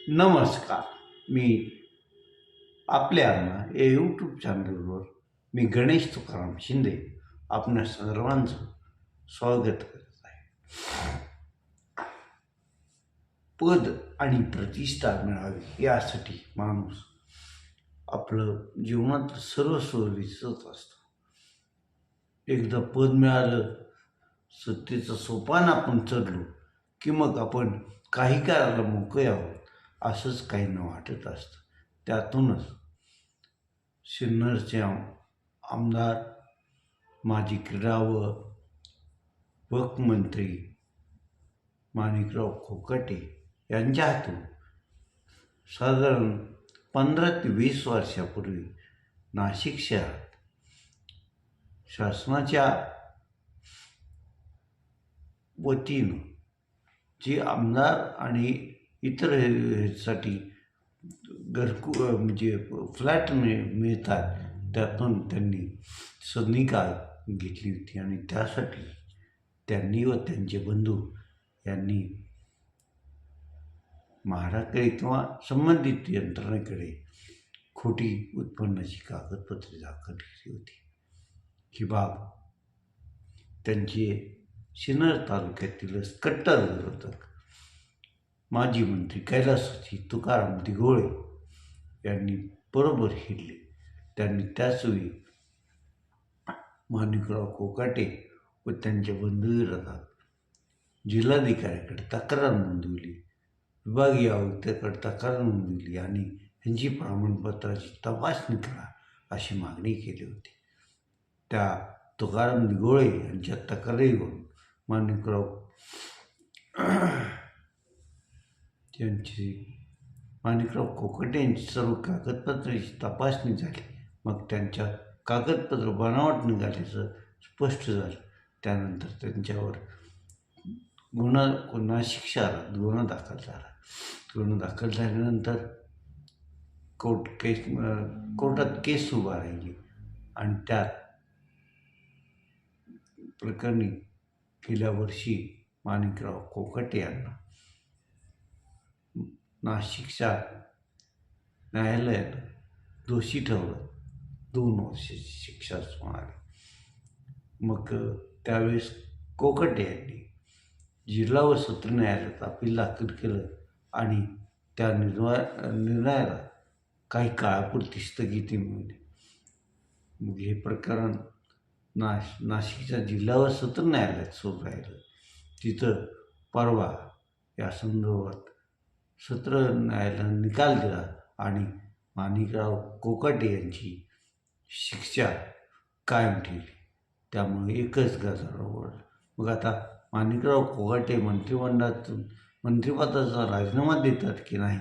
नमस्कार. मी आपल्या या यूट्यूब चॅनलवर मी गणेश तुकाराम शिंदे आपल्या सर्वांचं स्वागत करत आहे. पद आणि प्रतिष्ठा मिळावी यासाठी माणूस आपलं जीवनात सर्वस्व विसरत असतो. एकदा पद मिळालं, सत्तेचं सोपान आपण चढलो की मग आपण काही करायला मोकळे आहोत असंच काहींना वाटत असतं. त्यातूनच सिन्नरचे आमदार, माजी क्रीडा व वक्फ मंत्री माणिकराव कोकाटे यांच्या हातून साधारण 15 ते 20 वर्षापूर्वी नाशिक शहरात शासनाच्या वतीनं जे आमदार आणि इतर ह्यासाठी म्हणजे फ्लॅट मिळतात, त्यातून त्यांनी निकाल घेतली होती आणि त्यासाठी त्यांनी व त्यांचे बंधू यांनी महाराष्ट्राकडे किंवा संबंधित यंत्रणेकडे खोटी उत्पन्नाची कागदपत्रे दाखल केली होती. ही बाब त्यांचे सिन्नर तालुक्यातीलच कट्टर विरोधक माजी मंत्री कैलासवासी तुकाराम दिघोळे यांनी बरोबर हिडले. त्यांनी त्याचवेळी माणिकराव कोकाटे व त्यांच्या बंधूविरोधात जिल्हाधिकाऱ्याकडे तक्रार नोंदवली, विभागीय आयुक्ताकडे तक्रार नोंदवली आणि ह्यांची प्रमाणपत्राची तपासणी करा अशी मागणी केली होती. त्या तुकाराम दिघोळे यांच्या तक्रारीवरून माणिकराव कोकाटे यांची सर्व कागदपत्रांची तपासणी झाली. मग त्यांच्या कागदपत्र बनावट निघाल्याचं स्पष्ट झालं. त्यानंतर त्यांच्यावर नाशिक शहरात गुन्हा दाखल झाला. गुन्हा दाखल झाल्यानंतर कोर्टात केस उभा राहिली आणि त्यात प्रकरणी गेल्या वर्षी माणिकराव कोकाटे यांना नाशिकच्या न्यायालयानं दोषी ठरवलं, 2 वर्षाची शिक्षा सुनावली. मग त्यावेळेस कोकाटे यांनी जिल्हा व सत्र न्यायालयात अपील दाखल केलं आणि त्या निर्णयाला काही काळापुरती स्थगिती मिळाली. मग हे प्रकरण नाशिकच्या जिल्हा व सत्र न्यायालयात सुरू राहिलं. तिथं परवा या संदर्भात सत्र न्यायालयानं निकाल दिला आणि माणिकराव कोकाटे यांची शिक्षा कायम ठेवली. त्यामुळे एकच गजारोळ उडला. मग आता माणिकराव कोकाटे मंत्रिपदाचा राजीनामा देतात की नाही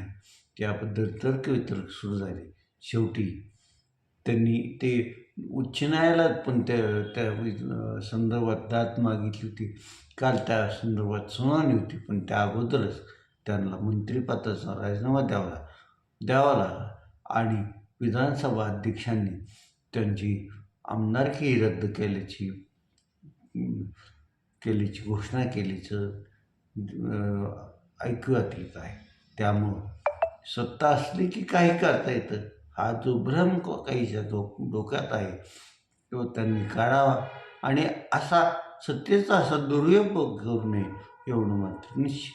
त्याबद्दल तर्कवितर्क सुरू झाले. शेवटी त्यांनी ते उच्च न्यायालयात पण त्या संदर्भात दाद मागितली होती. काल त्या संदर्भात सुनावणी होती, पण त्या अगोदरच त्यांना मंत्रिपदाचा राजीनामा द्यावा लागला आणि विधानसभा अध्यक्षांनी त्यांची आमदारकी रद्द केल्याची घोषणा केल्याचं ऐकूयात येत आहे. त्यामुळं सत्ता असली की काही करता येतं, हा जो भ्रम काहीच्या डोक्यात आहे तो त्यांनी काढावा आणि सत्तेचा असा दुरुपयोग करू नये एवढं मात्र निश्चित.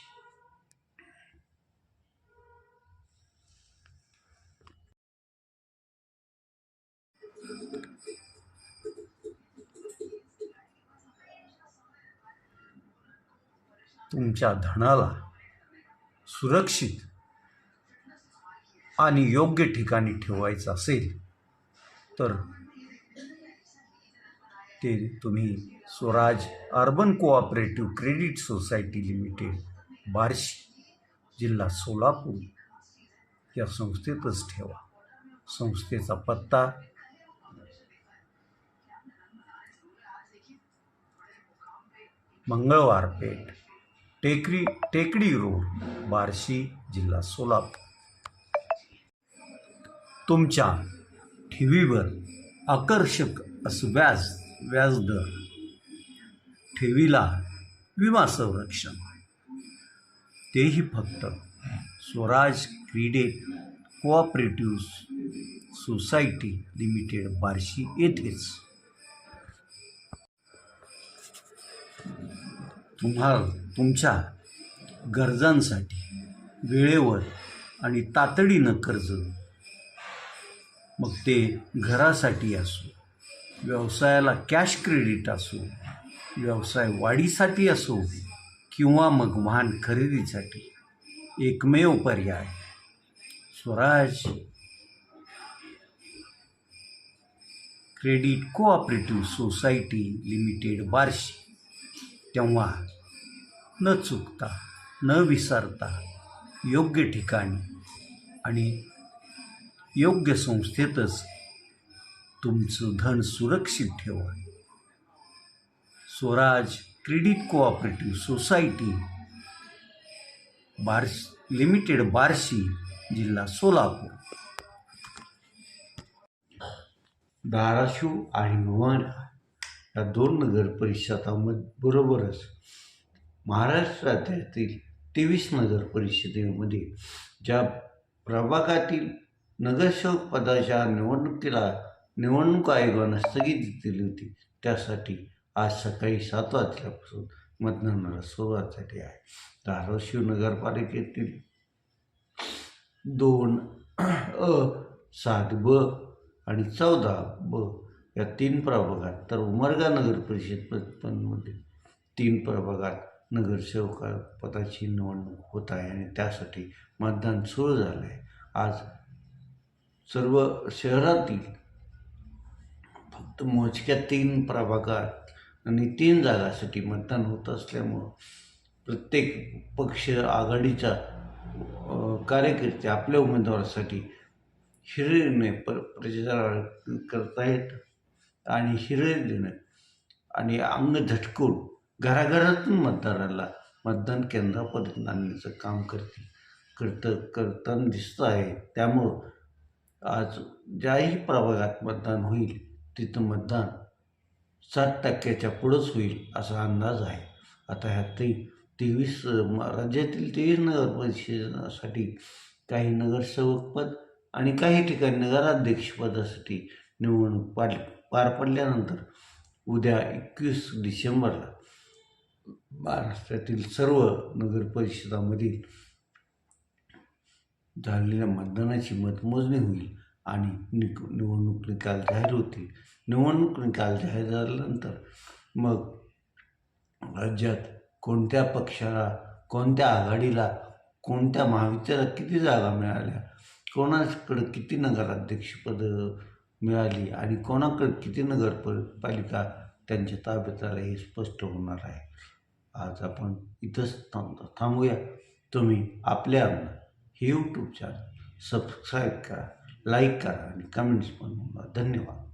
तुमच्या धनाला सुरक्षित आणि योग्य ठिकाणी ठेवायचं असेल तर ते तुम्ही Swaraj urban cooperative credit society limited, Barshi, जिल्हा सोलापूर या संस्थेतच ठेवा. संस्थेचा पत्ता मंगळवार पेठ, टेकडी रोड, बार्शी, जिल्हा सोलापूर. तुमच्या ठेवीवर आकर्षक असं व्याजदर, ठेवीला विमा संरक्षण, तेही फक्त Swaraj credit cooperative society limited Barshi येथेच. तुमच्या गरजांसाठी वेळेवर आणि तातडीनं कर्ज, मग ते घरासाठी असो, व्यवसायाला कॅश क्रेडिट असो, व्यवसाय वाढीसाठी असो किंवा मग वाहन खरेदीसाठी, एकमेव पर्याय Swaraj credit cooperative society limited Barshi. तेव्हा न चुकता, न विसरता योग्य ठिकाणी आणि योग्य संस्थेतच तुमचं धन सुरक्षित ठेवा. Swaraj credit cooperative society limited Barshi, जिल्हा सोलापूर. धाराशिव आणि लोहारा या 2 नगर परिषदांबरोबरच महाराष्ट्रातील 23 नगर परिषदेमध्ये ज्या प्रभागातील नगरसेवक पदाच्या निवडणूक आयोगानं स्थगिती दिली होती, त्यासाठी आज सकाळी 7 वाजल्यापासून मतदानाला सुरुवात झाली आहे. धाराशिव नगरपालिकेतील 2 7B आणि 14B या 3 प्रभागात, तर उमरगा नगर परिषदमध्ये 3 प्रभागात नगरसेवक पदाची निवडणूक होत आहे आणि त्यासाठी मतदान सुरू झालं आहे. आज सर्व शहरातील फक्त मोजक्या 3 प्रभागात आणि 3 जागांसाठी मतदान होत असल्यामुळं प्रत्येक पक्ष आघाडीचा कार्यकर्ते आपल्या उमेदवारासाठी हिरिरीने प्रचार करतायत आणि हिरिरीने आणि अंग झटकून घराघरातून मतदाराला मतदान केंद्रापर्यंत आणण्याचं काम करताना दिसतं आहे. त्यामुळं आज ज्याही प्रभागात मतदान होईल तिथं मतदान 60% पुढंच होईल असा अंदाज आहे. आता ह्या 23 राज्यातील 23 नगर परिषदेसाठी काही नगरसेवक पद आणि काही ठिकाणी नगराध्यक्षपदासाठी निवडणूक पार पडल्यानंतर उद्या 21 डिसेंबरला महाराष्ट्रातील सर्व नगर परिषदामधील झालेल्या मतदानाची मतमोजणी होईल आणि निवडणूक निकाल जाहीर होतील. निवडणूक निकाल जाहीर झाल्यानंतर मग राज्यात कोणत्या पक्षाला, कोणत्या आघाडीला, कोणत्या महावितरणला किती जागा मिळाल्या, कोणाकडे किती नगराध्यक्षपदं मिळाली आणि कोणाकडे किती नगरपालिका त्यांच्या ताब्यात आल्या हे स्पष्ट होणार आहे. आज आपण इथंच थांबूया. तुम्ही आपल्या हे यूट्यूब चॅनल सबस्क्राईब करा, लाईक करा आणि कमेंट्स पण नोंदवा. धन्यवाद.